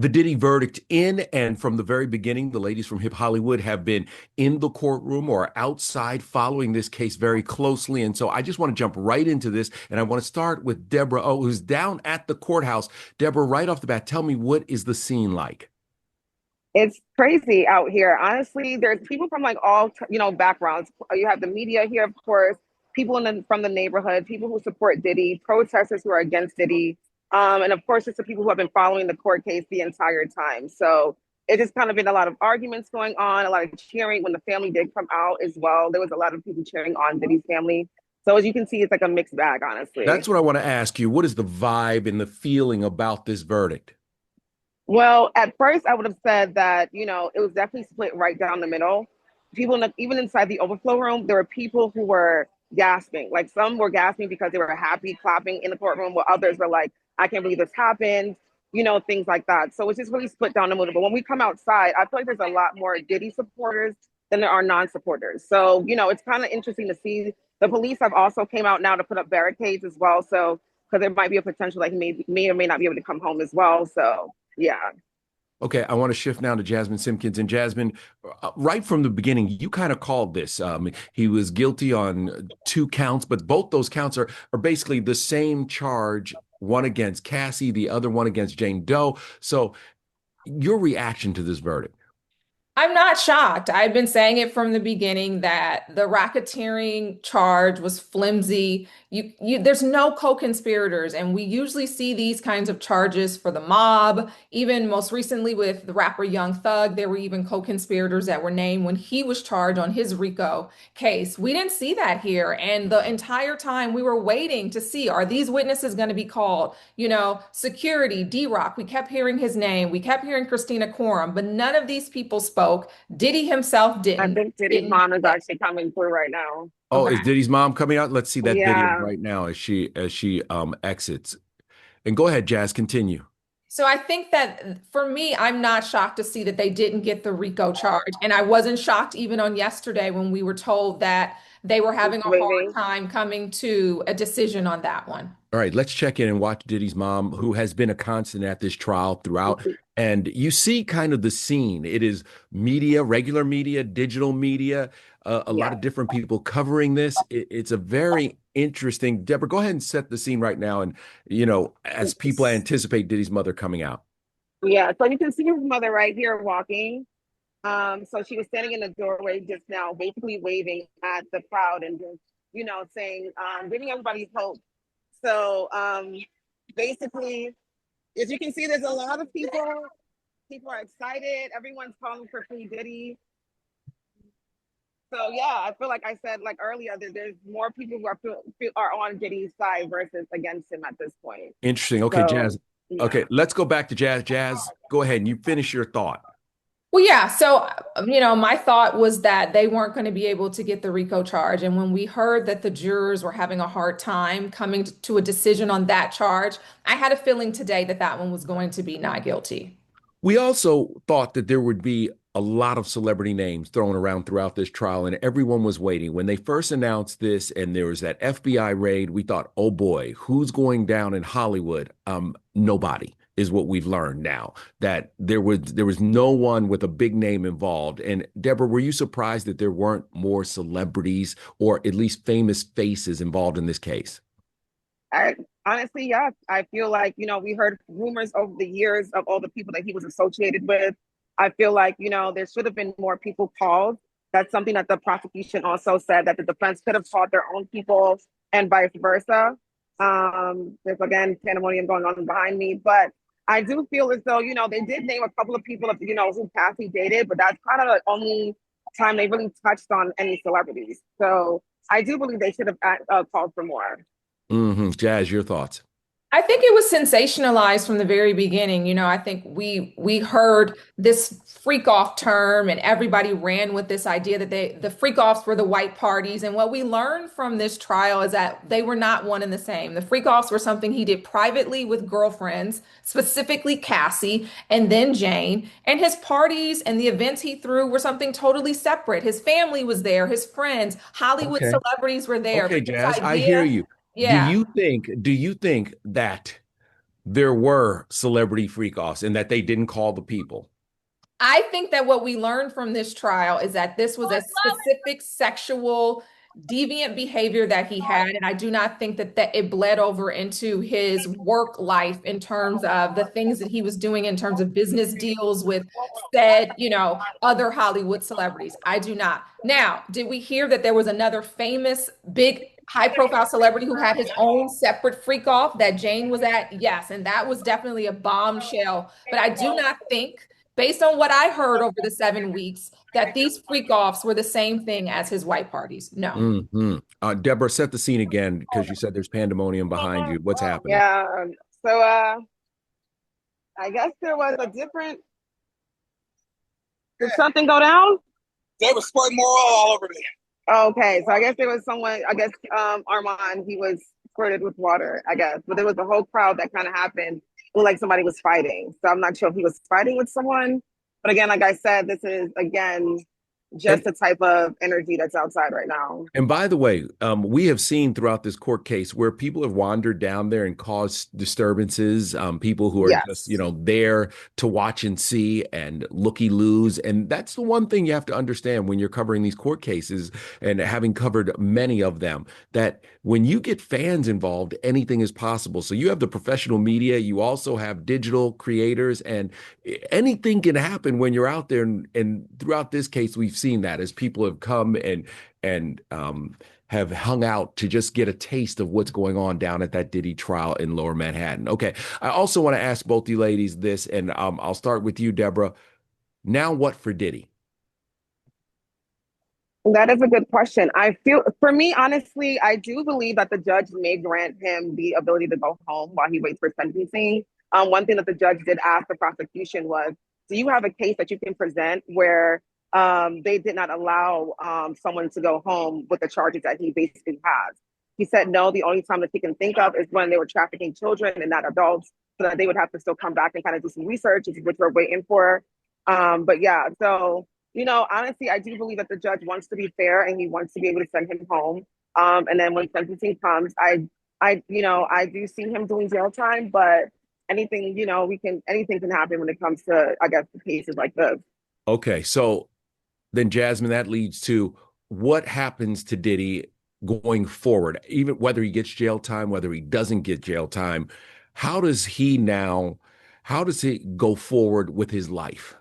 The Diddy verdict in, and from the very beginning, the ladies from HipHollywood have been in the courtroom or outside following this case very closely. And so I just want to jump right into this. And I want to start with Debra, who's down at the courthouse. Debra, right off the bat, tell me, what is the scene like? It's crazy out here. Honestly, there's people from like all backgrounds. You have the media here, of course, people from the neighborhood, people who support Diddy, protesters who are against Diddy, and of course, it's the people who have been following the court case the entire time. So it just kind of been a lot of arguments going on, a lot of cheering when the family did come out as well. There was a lot of people cheering on Diddy's family. So as you can see, it's like a mixed bag, That's honestly. what I want to ask you. What is the vibe and the feeling about this verdict? Well, at first, I would have said that, it was definitely split right down the middle. People, even inside the overflow room, there were people who were gasping. Like some were gasping because they were happy, clapping in the courtroom, while others were like, I can't believe this happened, things like that. So it's just really split down the middle. But when we come outside, I feel like there's a lot more Diddy supporters than there are non-supporters. So, it's kind of interesting to see. The police have also came out now to put up barricades as well. So, because there might be a potential like he may or may not be able to come home as well. So, yeah. Okay, I want to shift now to Jasmine Simpkins. And Jasmine, right from the beginning, you kind of called this. He was guilty on two counts, but both those counts are basically the same charge, one against Cassie, the other one against Jane Doe. So your reaction to this verdict? I'm not shocked. I've been saying it from the beginning that the racketeering charge was flimsy. There's no co-conspirators, and we usually see these kinds of charges for the mob. Even most recently with the rapper Young Thug, there were even co-conspirators that were named when he was charged on his RICO case. We didn't see that here, and the entire time we were waiting to see, are these witnesses going to be called? Security, D-Rock, we kept hearing his name. We kept hearing Christina Quorum, but none of these people spoke. Diddy himself I didn't. think Diddy's Didn't. mom is actually coming through right now. Oh, is Okay. Diddy's mom coming out? Let's see that video Yeah. right now as she exits. And go ahead, Jazz, continue. So I think that for me, I'm not shocked to see that they didn't get the RICO charge. And I wasn't shocked even on yesterday when we were told that they were having a hard Waiting. time coming to a decision on that one. All right, let's check in and watch Diddy's mom, who has been a constant at this trial throughout. And you see kind of the scene. It is media, regular media, digital media, a lot Yeah. of different people covering this. It's a very interesting. Deborah, go ahead and set the scene right now. And, as people anticipate Diddy's mother coming out. Yeah. So you can see his mother right here walking. So she was standing in the doorway just now, basically waving at the crowd and just, saying, giving everybody hope. So basically, as you can see, there's a lot of people. People are excited. Everyone's calling for free Diddy. So yeah, I feel like I said like earlier that there's more people who are on Diddy's side versus against him at this point. Interesting. Okay, So Jazz. Okay, yeah. let's go back to Jazz. Jazz, go ahead and you finish your thought. Well, yeah. So, my thought was that they weren't going to be able to get the RICO charge. And when we heard that the jurors were having a hard time coming to a decision on that charge, I had a feeling today that that one was going to be not guilty. We also thought that there would be a lot of celebrity names thrown around throughout this trial, and everyone was waiting. When they first announced this and there was that FBI raid, we thought, oh boy, who's going down in Hollywood? Nobody is what we've learned now, that there was no one with a big name involved. And Deborah, were you surprised that there weren't more celebrities or at least famous faces involved in this case? I honestly, yeah, I feel like, we heard rumors over the years of all the people that he was associated with. I feel like, there should have been more people called. That's something that the prosecution also said that the defense could have called their own people and vice versa. There's again pandemonium going on behind me, but I do feel as though, they did name a couple of people of, who Kathy dated, but that's kind of the only time they really touched on any celebrities. So I do believe they should have called for more. Jazz, your thoughts. I think it was sensationalized from the very beginning. I think we heard this freak off term and everybody ran with this idea that the freak offs were the white parties. And what we learned from this trial is that they were not one and the same. The freak offs were something he did privately with girlfriends, specifically Cassie and then Jane. And his parties and the events he threw were something totally separate. His family was there, his friends, Hollywood Okay. celebrities were there. Okay, But this Jazz, I hear idea, you. Do yeah. you think that there were celebrity freak offs and that they didn't call the people. I think that what we learned from this trial is that this was a specific sexual deviant behavior that he had, and I do not think that it bled over into his work life in terms of the things that he was doing in terms of business deals with said, other Hollywood celebrities. I do not. Now, did we hear that there was another famous big high profile celebrity who had his own separate freak off that Jane was at? Yes, and that was definitely a bombshell. But I do not think, based on what I heard over the 7 weeks, that these freak offs were the same thing as his white parties. No. Debra, set the scene again because you said there's pandemonium behind you. What's happening? Yeah. So I guess there was a different. Did something go down? They were squirting more oil all over me. Okay, so I guess there was someone. I guess Armand. He was squirted with water. I guess, but there was a whole crowd that kind of happened. It looked like somebody was fighting. So I'm not sure if he was fighting with someone. But again, like I said, this is again just the type of energy that's outside right now. And by the way, we have seen throughout this court case where people have wandered down there and caused disturbances, people who are just, there to watch and see and looky-loos. And that's the one thing you have to understand when you're covering these court cases, and having covered many of them, that when you get fans involved, anything is possible. So you have the professional media, you also have digital creators, and anything can happen when you're out there. And throughout this case, we've seen that as people have come and have hung out to just get a taste of what's going on down at that Diddy trial in Lower Manhattan. Okay, I also want to ask both you ladies this, and I'll start with you, Debra. Now what for Diddy? That is a good question. I feel, for me, honestly, I do believe that the judge may grant him the ability to go home while he waits for sentencing. One thing that the judge did ask the prosecution was, do you have a case that you can present where they did not allow someone to go home with the charges that he basically has? He said no, the only time that he can think of is when they were trafficking children and not adults, so that they would have to still come back and kind of do some research, which we're waiting for. But yeah, so, honestly, I do believe that the judge wants to be fair and he wants to be able to send him home. And then when sentencing comes, I do see him doing jail time, but anything can happen when it comes to, I guess, the cases like this. Okay, so then Jasmine, that leads to what happens to Diddy going forward, even whether he gets jail time, whether he doesn't get jail time. How does he go forward with his life?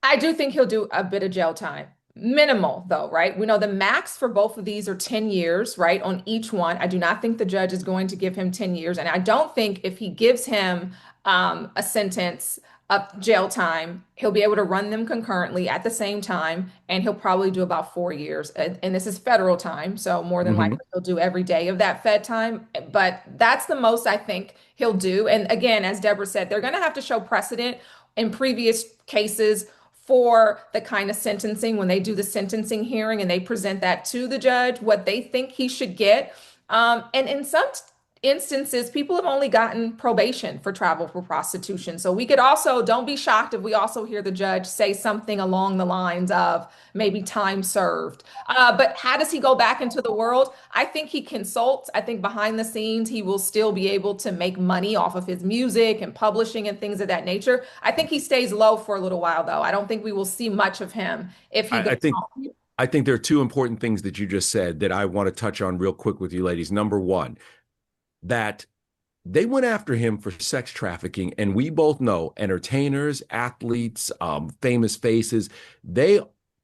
I do think he'll do a bit of jail time. Minimal, though, right? We know the max for both of these are 10 years, right? On each one. I do not think the judge is going to give him 10 years. And I don't think if he gives him a sentence of jail time, he'll be able to run them concurrently at the same time. And he'll probably do about 4 years. And this is federal time. So more than likely he'll do every day of that Fed time. But that's the most I think he'll do. And again, as Debra said, they're going to have to show precedent in previous cases for the kind of sentencing when they do the sentencing hearing and they present that to the judge, what they think he should get. And in some instances, people have only gotten probation for travel for prostitution. So we could also, don't be shocked if we also hear the judge say something along the lines of maybe time served. But how does he go back into the world? I think he consults. I think behind the scenes, he will still be able to make money off of his music and publishing and things of that nature. I think he stays low for a little while, though. I don't think we will see much of him if he goes home. I think there are two important things that you just said that I want to touch on real quick with you ladies. Number one, that they went after him for sex trafficking. And we both know entertainers, athletes, famous faces, they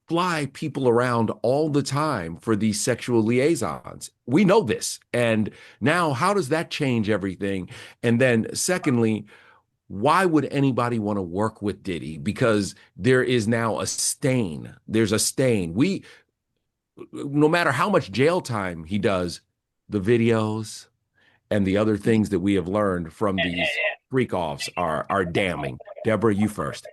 fly people around all the time for these sexual liaisons. We know this. And now how does that change everything? And then secondly, why would anybody want to work with Diddy? Because there is now a stain. There's a stain. No matter how much jail time he does, the videos and the other things that we have learned from these freak-offs are damning. Debra, you first.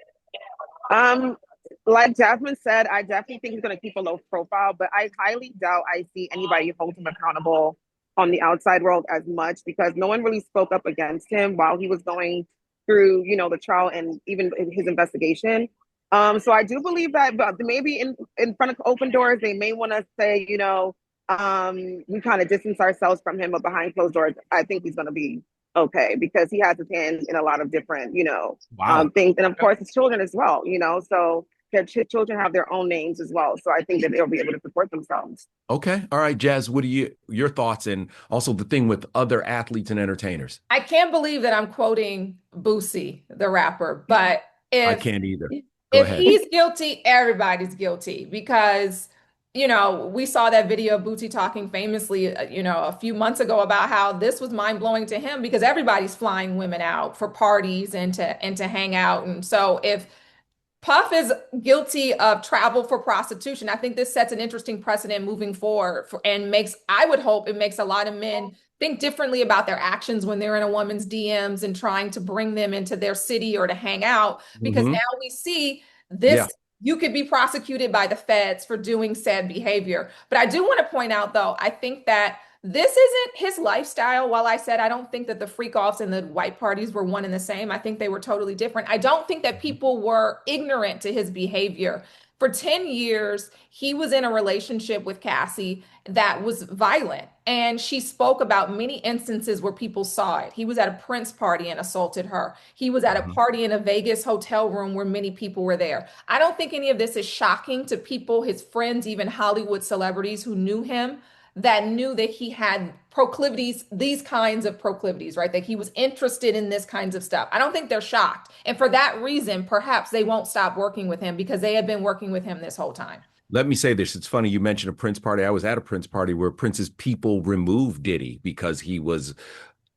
Like Jasmine said, I definitely think he's going to keep a low profile, but I highly doubt I see anybody hold him accountable on the outside world as much, because no one really spoke up against him while he was going through, the trial and even his investigation. So I do believe that, but maybe in front of open doors, they may want to say, we kind of distance ourselves from him, but behind closed doors, I think he's going to be okay, because he has his hands in a lot of different, Wow. things. And of course, his children as well, so their children have their own names as well. So I think that they'll be able to support themselves. Okay. All right, Jazz, what are your thoughts, and also the thing with other athletes and entertainers? I can't believe that I'm quoting Boosie, the rapper, but I if can't either. Go if ahead. he's guilty, everybody's guilty because, we saw that video of Boosie talking famously, a few months ago about how this was mind blowing to him because everybody's flying women out for parties and to hang out. And so if Puff is guilty of travel for prostitution, I think this sets an interesting precedent moving forward and I would hope it makes a lot of men think differently about their actions when they're in a woman's DMs and trying to bring them into their city or to hang out, because Hmm. now we see Yeah. this. You could be prosecuted by the feds for doing said behavior. But I do want to point out, though, I think that this isn't his lifestyle. While I said I don't think that the freak offs and the white parties were one and the same, I think they were totally different. I don't think that people were ignorant to his behavior. For 10 years, he was in a relationship with Cassie that was violent. And she spoke about many instances where people saw it. He was at a Prince party and assaulted her. He was at a Mhm. party in a Vegas hotel room where many people were there. I don't think any of this is shocking to people, his friends, even Hollywood celebrities who knew him, that knew that he had proclivities, these kinds of proclivities, right? That he was interested in this kinds of stuff. I don't think they're shocked. And for that reason, perhaps they won't stop working with him because they have been working with him this whole time. Let me say this. It's funny you mentioned a Prince party. I was at a Prince party where Prince's people removed Diddy because he was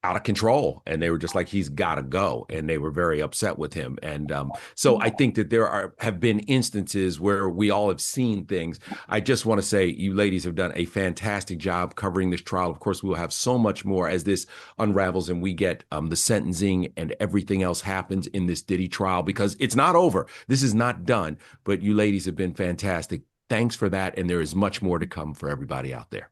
out of control, and they were just like, he's got to go, and they were very upset with him. And so I think that have been instances where we all have seen things. I just want to say you ladies have done a fantastic job covering this trial. Of course, we will have so much more as this unravels and we get the sentencing and everything else happens in this Diddy trial, because it's not over. This is not done, but you ladies have been fantastic. Thanks for that, and there is much more to come for everybody out there.